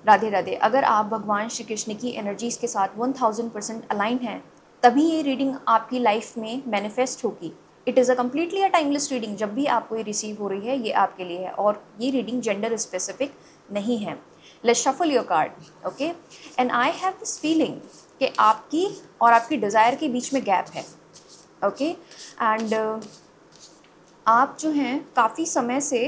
राधे राधे। अगर आप भगवान श्री कृष्ण की एनर्जीज़ के साथ 1000% अलाइन हैं, तभी ये रीडिंग आपकी लाइफ में मैनिफेस्ट होगी। It is a completely a timeless reading. जब भी आपको ये रिसीव हो रही है, ये आपके लिए है, और ये रीडिंग जेंडर स्पेसिफिक नहीं है। Let's shuffle your card, okay. And I have this feeling कि आपकी और आपकी डिज़ायर के बीच में गैप है, ओके। एंड आप जो हैं काफ़ी समय से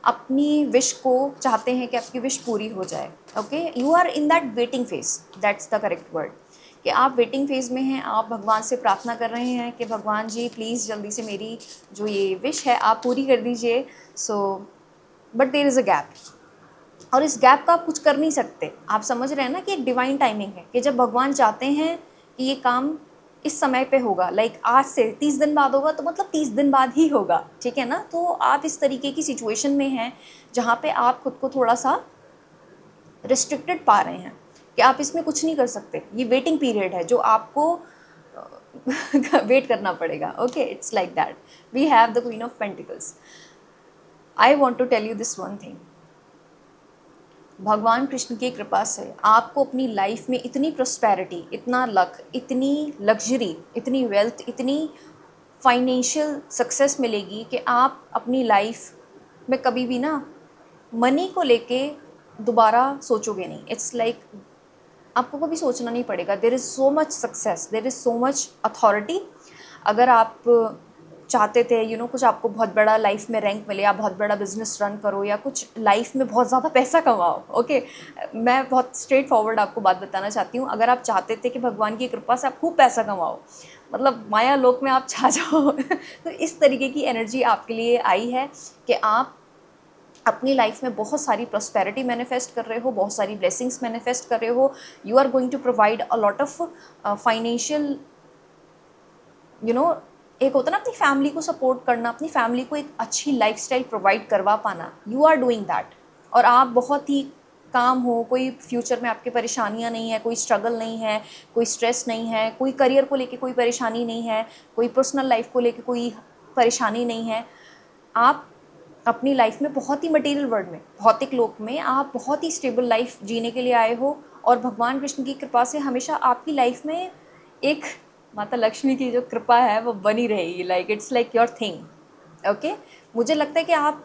अपनी विश को चाहते हैं कि आपकी विश पूरी हो जाए, okay. You are in that waiting phase, that's the correct word, कि आप वेटिंग फेज में हैं। आप भगवान से प्रार्थना कर रहे हैं कि भगवान जी प्लीज़ जल्दी से मेरी जो ये विश है आप पूरी कर दीजिए। So but there is a gap, और इस गैप का आप कुछ कर नहीं सकते। आप समझ रहे हैं ना कि एक डिवाइन टाइमिंग है कि जब भगवान चाहते हैं कि ये काम इस समय पे होगा, लाइक आज से 30 दिन बाद होगा, तो मतलब 30 दिन बाद ही होगा, ठीक है ना। तो आप इस तरीके की सिचुएशन में हैं जहाँ पे आप खुद को थोड़ा सा रिस्ट्रिक्टेड पा रहे हैं कि आप इसमें कुछ नहीं कर सकते। ये वेटिंग पीरियड है जो आपको वेट करना पड़ेगा, okay. It's like that. We have the queen of pentacles. I want to tell you this one thing. भगवान कृष्ण की कृपा से आपको अपनी लाइफ में इतनी प्रोस्पेरिटी, इतना लक, इतनी लग्जरी, इतनी वेल्थ, इतनी फाइनेंशियल सक्सेस मिलेगी कि आप अपनी लाइफ में कभी भी ना मनी को लेके दोबारा सोचोगे नहीं। इट्स लाइक आपको कभी सोचना नहीं पड़ेगा। There is so much success, there is so much authority. अगर आप चाहते थे कुछ आपको बहुत बड़ा लाइफ में रैंक मिले, आप बहुत बड़ा बिजनेस रन करो, या कुछ लाइफ में बहुत ज़्यादा पैसा कमाओ, ओके। मैं बहुत स्ट्रेट फॉरवर्ड आपको बात बताना चाहती हूँ। अगर आप चाहते थे कि भगवान की कृपा से आप खूब पैसा कमाओ, मतलब माया लोक में आप छा जाओ तो इस तरीके की एनर्जी आपके लिए आई है कि आप अपनी लाइफ में बहुत सारी प्रॉस्पेरिटी मैनिफेस्ट कर रहे हो, बहुत सारी ब्लेसिंग्स मैनिफेस्ट कर रहे हो। You are going to provide a lot of financial, एक होता है ना अपनी फैमिली को सपोर्ट करना, अपनी फैमिली को एक अच्छी लाइफस्टाइल प्रोवाइड करवा पाना। You are doing that. और आप बहुत ही काम हो, कोई फ्यूचर में आपकी परेशानियां नहीं है, कोई स्ट्रगल नहीं है, कोई स्ट्रेस नहीं है, कोई करियर को लेके कोई परेशानी नहीं है, कोई पर्सनल लाइफ को लेके कोई परेशानी नहीं है। आप अपनी लाइफ में बहुत ही मटेरियल वर्ल्ड में, भौतिक लोक में आप बहुत ही स्टेबल लाइफ जीने के लिए आए हो। और भगवान कृष्ण की कृपा से हमेशा आपकी लाइफ में एक माता लक्ष्मी की जो कृपा है वो बनी रहेगी। Like it's like your thing, okay. मुझे लगता है कि आप,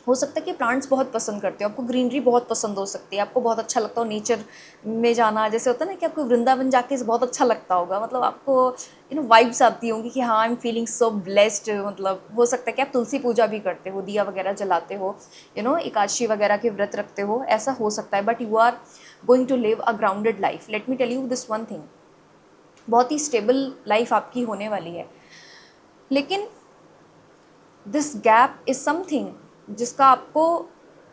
हो सकता है कि प्लांट्स बहुत पसंद करते हो, आपको ग्रीनरी बहुत पसंद हो सकती है, आपको बहुत अच्छा लगता हो नेचर में जाना। जैसे होता है ना कि आपको वृंदावन जाके बहुत अच्छा लगता होगा, मतलब आपको वाइब्स आती होंगी कि हाँ I am feeling so blessed. मतलब हो सकता है कि आप तुलसी पूजा भी करते हो, दिया वगैरह जलाते हो, एकादशी वगैरह के व्रत रखते हो, ऐसा हो सकता है। But you are going to live a grounded life. Let me tell you this one thing, बहुत ही स्टेबल लाइफ आपकी होने वाली है। लेकिन दिस गैप इज़ समथिंग जिसका आपको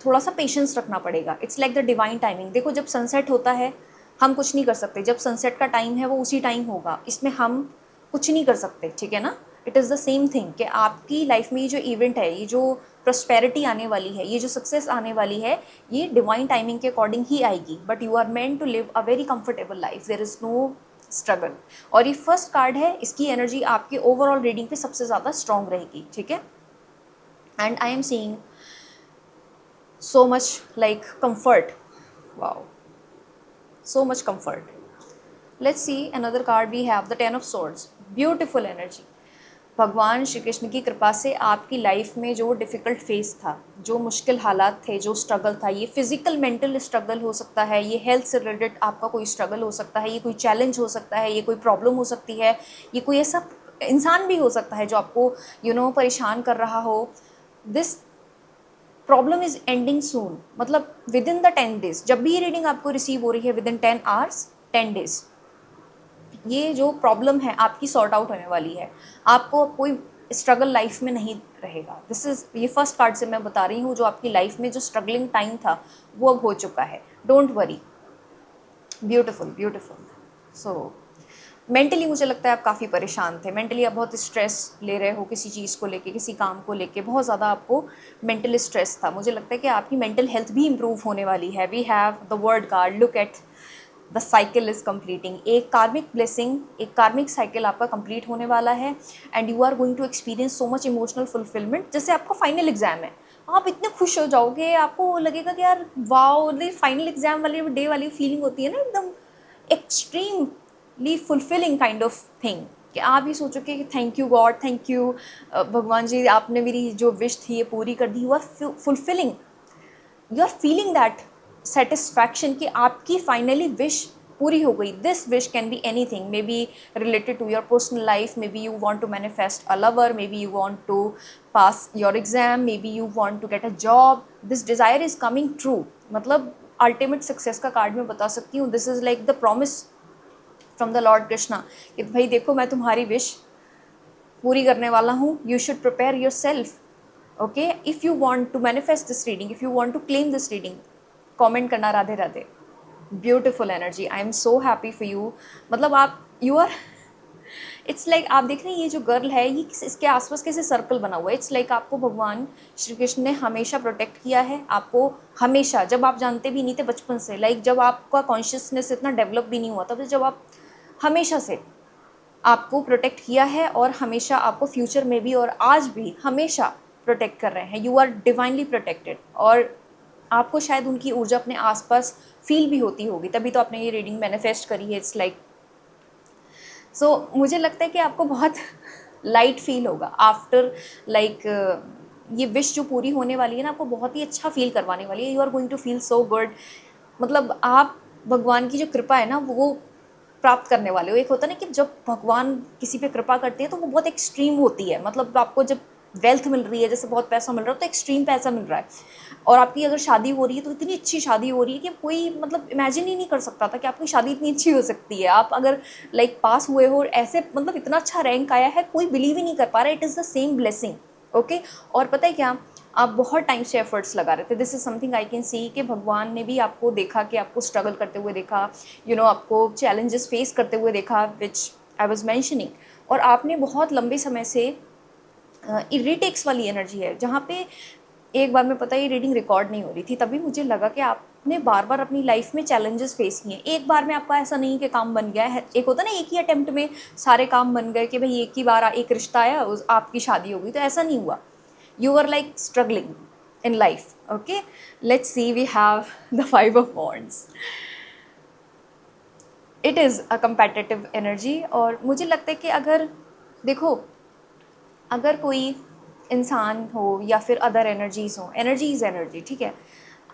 थोड़ा सा पेशेंस रखना पड़ेगा। It's like the divine timing. देखो जब सनसेट होता है हम कुछ नहीं कर सकते, जब सनसेट का टाइम है वो उसी टाइम होगा, इसमें हम कुछ नहीं कर सकते, ठीक है ना। It is the same thing कि आपकी लाइफ में ये जो इवेंट है, ये जो प्रॉस्पेरिटी आने वाली है, ये जो सक्सेस आने वाली है, ये डिवाइन टाइमिंग के अकॉर्डिंग ही आएगी। But you are meant to live a very comfortable life, there is no struggle. और ये फर्स्ट कार्ड है, इसकी एनर्जी आपकी ओवरऑल रीडिंग पे सबसे ज़्यादा स्ट्रॉन्ग रहेगी, ठीक है। And I am seeing so much like comfort. Wow, so much comfort. Let's see another card. We have the 10 of swords. Beautiful energy. भगवान श्री कृष्ण की कृपा से आपकी लाइफ में जो डिफ़िकल्ट फेस था, जो मुश्किल हालात थे, जो स्ट्रगल था, ये फिजिकल मेंटल स्ट्रगल हो सकता है, ये हेल्थ से रिलेटेड आपका कोई स्ट्रगल हो सकता है, ये कोई चैलेंज हो सकता है, ये कोई प्रॉब्लम हो सकती है, ये कोई ऐसा इंसान भी हो सकता है जो आपको परेशान कर रहा हो। दिस प्रॉब्लम इज एंडिंग सून, मतलब विद इन द 10 डेज। जब भी ये रीडिंग आपको रिसीव हो रही है, विद इन 10 आवर्स 10 डेज ये जो प्रॉब्लम है आपकी सॉर्ट आउट होने वाली है। आपको कोई स्ट्रगल लाइफ में नहीं रहेगा। दिस इज, ये फर्स्ट कार्ड से मैं बता रही हूँ, जो आपकी लाइफ में जो स्ट्रगलिंग टाइम था वो अब हो चुका है। Don't worry. Beautiful beautiful. So mentally मुझे लगता है आप काफ़ी परेशान थे, मेंटली आप बहुत स्ट्रेस ले रहे हो किसी चीज़ को लेके, किसी काम को लेके, बहुत ज़्यादा आपको मेंटल स्ट्रेस था। मुझे लगता है कि आपकी मेंटल हेल्थ भी इम्प्रूव होने वाली है। We have the world card, look at the cycle is completing. एक कार्मिक ब्लेसिंग, एक कार्मिक साइकिल आपका कंप्लीट होने वाला है। And you are going to experience so much emotional fulfilment. जैसे आपका फाइनल एग्जाम है, आप इतने खुश हो जाओगे, आपको लगेगा कि यार वाओ, फाइनल एग्जाम वाली डे वाली फीलिंग होती है ना, एकदम extremely fulfilling kind of thing, कि आप ये सोचोगे कि thank you God, thank you भगवान जी, आपने मेरी जो विश थी ये पूरी कर दी। You are fulfilling, you are feeling that satisfaction कि आपकी फाइनली विश पूरी हो गई। This wish can be anything, maybe related to your personal life, maybe you want to manifest a lover, maybe you want to pass your exam, maybe you want to get a job, this desire is coming true. मतलब ultimate success का card मैं बता सकती हूँ, this is like the promise from the Lord Krishna कि भाई देखो मैं तुम्हारी विश पूरी करने वाला हूँ, you should prepare yourself. Okay, if you want to manifest this reading, if you want to claim this reading, comment करना Radhe Radhe. Beautiful energy, I am so happy for you. मतलब आप, यू आर, इट्स लाइक आप देख रहे हैं ये जो girl है, ये इसके आसपास कैसे सर्कल बना हुआ है। इट्स लाइक आपको भगवान श्री कृष्ण ने हमेशा प्रोटेक्ट किया है, आपको हमेशा, जब आप जानते भी नहीं थे बचपन से, लाइक जब आपका कॉन्शियसनेस इतना डेवलप भी नहीं हुआ था, तो जब आप हमेशा से आपको प्रोटेक्ट किया है, और हमेशा आपको फ्यूचर में भी और आज भी हमेशा प्रोटेक्ट कर रहे हैं। यू आर डिवाइनली प्रोटेक्टेड, और आपको शायद उनकी ऊर्जा अपने आसपास फील भी होती होगी, तभी तो आपने ये रीडिंग मैनिफेस्ट करी है। इट्स लाइक सो मुझे लगता है कि आपको बहुत लाइट फील होगा आफ्टर, लाइक ये विश जो पूरी होने वाली है ना, आपको बहुत ही अच्छा फील करवाने वाली है। You are going to feel so good. मतलब आप भगवान की जो कृपा है ना वो प्राप्त करने वाले हो। एक होता है ना कि जब भगवान किसी पे कृपा करते हैं तो वो बहुत एक्सट्रीम होती है, मतलब आपको जब वेल्थ मिल रही है, जैसे बहुत पैसा मिल रहा है, तो एक्सट्रीम पैसा मिल रहा है, और आपकी अगर शादी हो रही है तो इतनी अच्छी शादी हो रही है कि कोई मतलब इमेजिन ही नहीं कर सकता था कि आपकी शादी इतनी अच्छी हो सकती है। आप अगर लाइक पास हुए हो ऐसे, मतलब इतना अच्छा रैंक आया है, कोई बिलीव ही नहीं कर पा रहा है। It is the same blessing. Okay, और पता है क्या, आप बहुत टाइम से एफर्ट्स लगा रहे थे। This is something I can see कि भगवान ने भी आपको देखा, कि आपको स्ट्रगल करते हुए देखा, आपको चैलेंजेस फेस करते हुए देखा, विच आई वॉज मैंशनिंग। और आपने बहुत लंबे समय से इरिटेक्स वाली एनर्जी है, जहाँ पे एक बार में पता है ये रीडिंग रिकॉर्ड नहीं हो रही थी, तभी मुझे लगा कि आपने बार बार अपनी लाइफ में चैलेंजेस फेस किए। एक बार में आपका ऐसा नहीं कि काम बन गया है, एक होता है ना एक ही अटेम्प्ट में सारे काम बन गए, कि भाई एक ही बार एक रिश्ता आया, आपकी शादी हो गई, तो ऐसा नहीं हुआ। You are like struggling in life. Okay, let's see, we have the 5 of Wands। It is a competitive energy, और मुझे लगता है कि अगर देखो, अगर कोई इंसान हो या फिर अदर एनर्जीज़ हो, एनर्जी इज़ एनर्जी, ठीक है,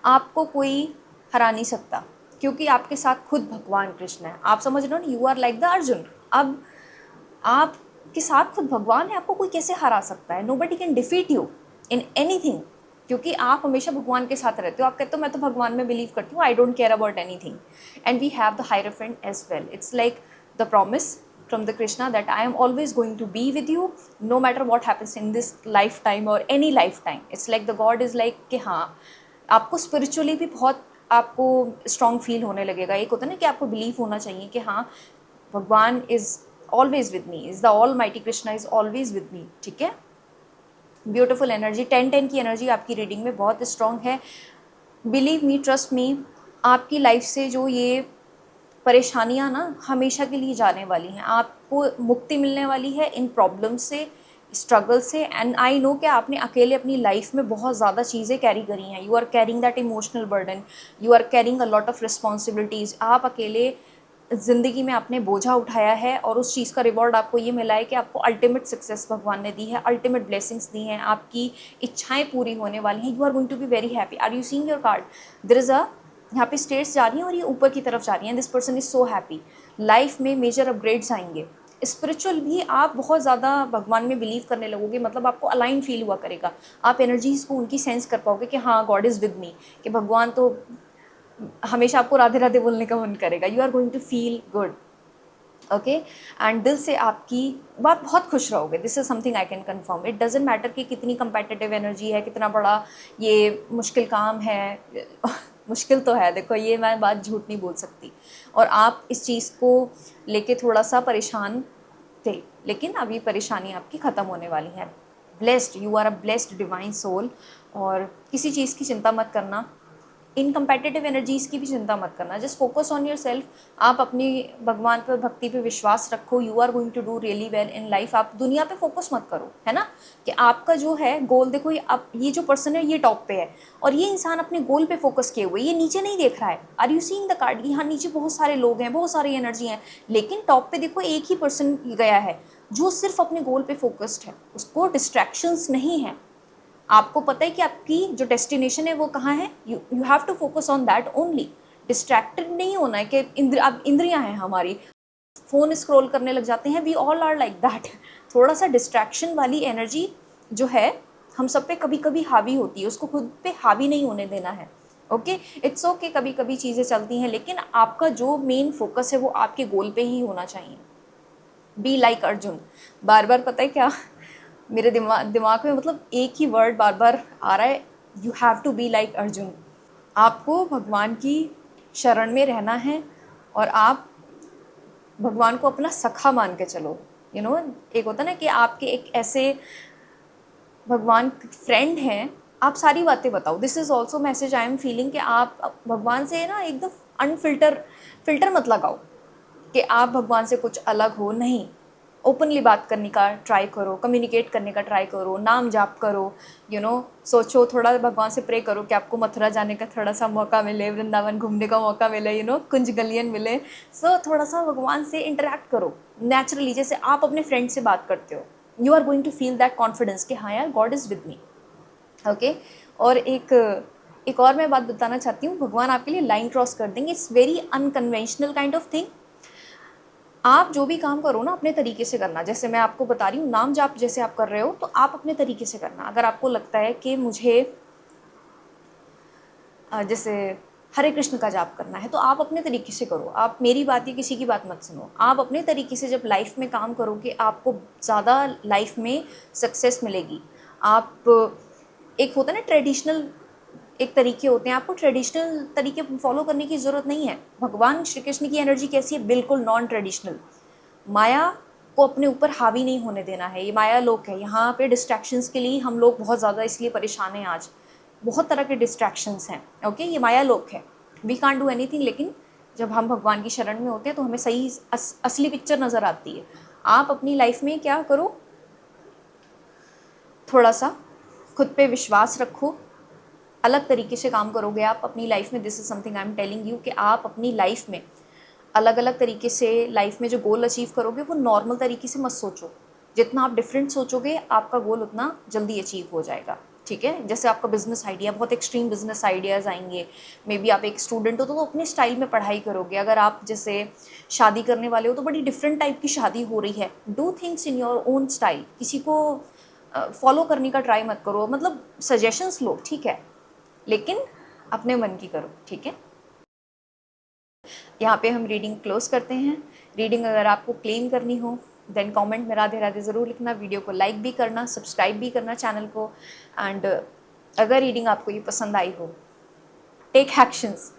आपको कोई हरा नहीं सकता, क्योंकि आपके साथ खुद भगवान कृष्ण है। आप समझ रहे हो ना, you are like the Arjun. अब आपके साथ खुद भगवान है, आपको कोई कैसे हरा सकता है? Nobody can defeat you in anything, क्योंकि आप हमेशा भगवान के साथ रहते हो। आप कहते हो मैं तो भगवान में बिलीव करती हूँ, I don't care about anything, and we have the hierophant as well. It's like the promise from the Krishna that I am always going to be with you no matter what happens in this lifetime or any lifetime. It's like the God is like कि हाँ, आपको spiritually भी बहुत आपको strong feel होने लगेगा। एक होता है ना कि आपको बिलीव होना चाहिए कि हाँ, भगवान is always with me, is the all mighty Krishna is always with me. ठीक है, ब्यूटिफुल एनर्जी, 10-10 की एनर्जी आपकी रीडिंग में बहुत स्ट्रॉन्ग है। बिलीव मी, ट्रस्ट मी, आपकी लाइफ से जो ये परेशानियाँ ना हमेशा के लिए जाने वाली हैं। आपको मुक्ति मिलने वाली है इन प्रॉब्लम से, स्ट्रगल से। एंड आई नो कि आपने अकेले अपनी लाइफ में बहुत ज़्यादा चीज़ें कैरी करी हैं। You are carrying that emotional burden, you are carrying a lot of responsibilities. आप अकेले ज़िंदगी में आपने बोझा उठाया है, और उस चीज़ का रिवॉर्ड आपको ये मिला है कि आपको अल्टीमेट सक्सेस भगवान ने दी है, अल्टीमेट ब्लेसिंग्स दी हैं, आपकी इच्छाएं पूरी होने वाली हैं। You are going to be very happy. Are you seeing your card? There is a, यहाँ पे स्टेट्स जा रही हैं और ये ऊपर की तरफ जा रही हैं। This person is so happy. Life में मेजर अपग्रेड्स आएंगे। स्पिरिचुअल भी आप बहुत ज़्यादा भगवान में बिलीव करने लगोगे, मतलब आपको अलाइन फील हुआ करेगा। आप एनर्जीज़ को उनकी सेंस कर पाओगे कि हाँ, गॉड इज़ विद मी, कि भगवान तो हमेशा आपको राधे राधे बोलने का मन करेगा। You are going to feel good. Okay, and दिल से आपकी बात बहुत खुश रहोगे। This is something I can confirm. It doesn't matter कि कितनी कंपेटिटिव एनर्जी है, कितना बड़ा ये मुश्किल काम है। मुश्किल तो है, देखो ये मैं बात झूठ नहीं बोल सकती, और आप इस चीज़ को लेके थोड़ा सा परेशान थे, लेकिन अब ये परेशानी आपकी ख़त्म होने वाली है। Blessed, you are a blessed divine soul, और किसी चीज़ की चिंता मत करना। इन कम्पेटिटिव एनर्जीज़ की भी चिंता मत करना, just focus on yourself. आप अपनी भगवान पर, भक्ति पे विश्वास रखो, you are going to do really well in life. आप दुनिया पे फोकस मत करो, है ना, कि आपका जो है गोल, देखो ये जो पर्सन है ये टॉप पे है और ये इंसान अपने गोल पे फोकस किए हुए, ये नीचे नहीं देख रहा है। Are you seeing the card, यहाँ नीचे बहुत सारे लोग हैं, बहुत सारी एनर्जी हैं, लेकिन टॉप पे देखो एक ही पर्सन गया है जो सिर्फ अपने गोल पे फोकस्ड है, उसको डिस्ट्रैक्शंस नहीं है। आपको पता है कि आपकी जो डेस्टिनेशन है वो कहाँ है, you have to focus on that only. Distracted नहीं होना है कि अब इंद्रियां हैं हमारी, फ़ोन स्क्रॉल करने लग जाते हैं, we all are like that. थोड़ा सा डिस्ट्रैक्शन वाली एनर्जी जो है हम सब पे कभी कभी हावी होती है, उसको खुद पे हावी नहीं होने देना है। ओके, इट्स ओके, कभी कभी चीज़ें चलती हैं, लेकिन आपका जो मेन फोकस है वो आपके गोल पे ही होना चाहिए। बी लाइक अर्जुन, बार बार पता है क्या मेरे दिमाग में, मतलब एक ही वर्ड बार बार आ रहा है, you have to be like Arjun. आपको भगवान की शरण में रहना है और आप भगवान को अपना सखा मान के चलो। यू नो, एक होता ना कि आपके एक ऐसे भगवान फ्रेंड हैं, आप सारी बातें बताओ। This is also message I am feeling कि आप भगवान से ना एकदम फिल्टर मत लगाओ कि आप भगवान से कुछ अलग हो, नहीं। ओपनली बात करने का ट्राई करो, कम्युनिकेट करने का ट्राई करो, नाम जाप करो, सोचो, थोड़ा भगवान से प्रे करो कि आपको मथुरा जाने का थोड़ा सा मौका मिले, वृंदावन घूमने का मौका मिले, कुंज गलियन मिले। सो थोड़ा सा भगवान से इंटरेक्ट करो नेचुरली, जैसे आप अपने फ्रेंड से बात करते हो। You are going to feel that confidence कि हाँ यार, god is with me. Okay, और एक और मैं बात बताना चाहती हूँ, भगवान आपके लिए लाइन क्रॉस कर देंगे। It's very unconventional kind of thing. आप जो भी काम करो ना अपने तरीके से करना, जैसे मैं आपको बता रही हूँ, नाम जाप जैसे आप कर रहे हो तो आप अपने तरीके से करना। अगर आपको लगता है कि मुझे जैसे हरे कृष्ण का जाप करना है तो आप अपने तरीके से करो, आप मेरी बात या किसी की बात मत सुनो। आप अपने तरीके से जब लाइफ में काम करोगे आपको ज़्यादा लाइफ में सक्सेस मिलेगी। आप एक होता है ना ट्रेडिशनल, एक तरीके होते हैं, आपको ट्रेडिशनल तरीके फॉलो करने की ज़रूरत नहीं है। भगवान श्री कृष्ण की एनर्जी कैसी है, बिल्कुल नॉन ट्रेडिशनल। माया को अपने ऊपर हावी नहीं होने देना है। ये माया लोक है, यहाँ पे डिस्ट्रैक्शंस के लिए हम लोग बहुत ज़्यादा इसलिए परेशान हैं आज, बहुत तरह के डिस्ट्रैक्शंस हैं। ओके, ये माया लोक है, वी कांट डू एनीथिंग। लेकिन जब हम भगवान की शरण में होते हैं तो हमें सही असली पिक्चर नज़र आती है। आप अपनी लाइफ में क्या करो, थोड़ा सा खुद पे विश्वास रखो, अलग तरीके से काम करोगे आप अपनी लाइफ में। This is something I am telling you कि आप अपनी लाइफ में अलग अलग तरीके से लाइफ में जो गोल अचीव करोगे वो नॉर्मल तरीके से मत सोचो। जितना आप डिफरेंट सोचोगे आपका गोल उतना जल्दी अचीव हो जाएगा। ठीक है, जैसे आपका बिजनेस आइडिया, बहुत एक्सट्रीम बिजनेस आइडियाज़ आएंगे। मे बी आप एक स्टूडेंट हो तो अपने स्टाइल में पढ़ाई करोगे। अगर आप जैसे शादी करने वाले हो तो बड़ी डिफरेंट टाइप की शादी हो रही है, do things in your own style. किसी को फॉलो करने का ट्राई मत करो, मतलब सजेशंस लो ठीक है, लेकिन अपने मन की करो। ठीक है, यहाँ पे हम रीडिंग क्लोज करते हैं। रीडिंग अगर आपको क्लेम करनी हो देन कमेंट में राधे राधे ज़रूर लिखना, वीडियो को लाइक भी करना, सब्सक्राइब भी करना चैनल को। एंड अगर रीडिंग आपको ये पसंद आई हो, टेक एक्शंस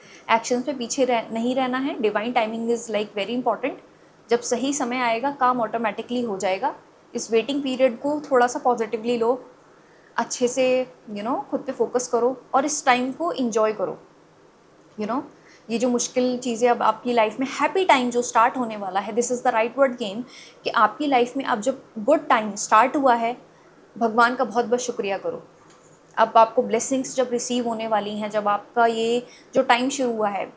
पे पीछे नहीं रहना है। Divine timing is like very important. जब सही समय आएगा काम ऑटोमेटिकली हो जाएगा। इस वेटिंग पीरियड को थोड़ा सा पॉजिटिवली लो, अच्छे से खुद पे फोकस करो और इस टाइम को इंजॉय करो। ये जो मुश्किल चीज़ें अब आपकी लाइफ में, हैप्पी टाइम जो स्टार्ट होने वाला है, this is the right word game, कि आपकी लाइफ में अब जब गुड टाइम स्टार्ट हुआ है, भगवान का बहुत बहुत शुक्रिया करो। अब आपको ब्लेसिंग्स जब रिसीव होने वाली हैं, जब आपका ये जो टाइम शुरू हुआ है,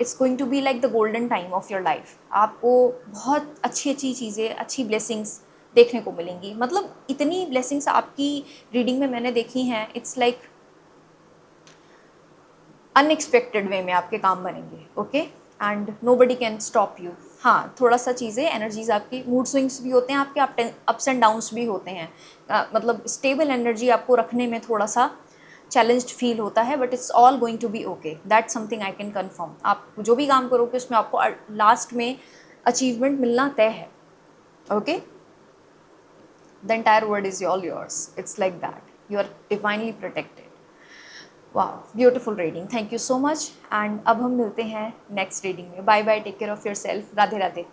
it's going to be like the golden time of your life. आपको बहुत अच्छी अच्छी चीज़ें, अच्छी ब्लेसिंग्स देखने को मिलेंगी। मतलब इतनी ब्लेसिंग्स आपकी रीडिंग में मैंने देखी हैं, इट्स लाइक अनएक्सपेक्टेड वे में आपके काम बनेंगे। Okay, and nobody can stop you. हाँ, थोड़ा सा चीज़ें, एनर्जीज आपकी, मूड स्विंग्स भी होते हैं आपके, अप्स एंड डाउन्स भी होते हैं। मतलब स्टेबल एनर्जी आपको रखने में थोड़ा सा चैलेंज्ड फील होता है, but it's all going to be okay. That's something I can confirm. आप जो भी काम करोगे उसमें आपको लास्ट में अचीवमेंट मिलना तय है। Okay, the entire world is all yours, it's like that, you are divinely protected. वाह, beautiful reading, thank you so much. And अब हम मिलते हैं नेक्स्ट रीडिंग में। Bye bye, take care of yourself, Radhe Radhe.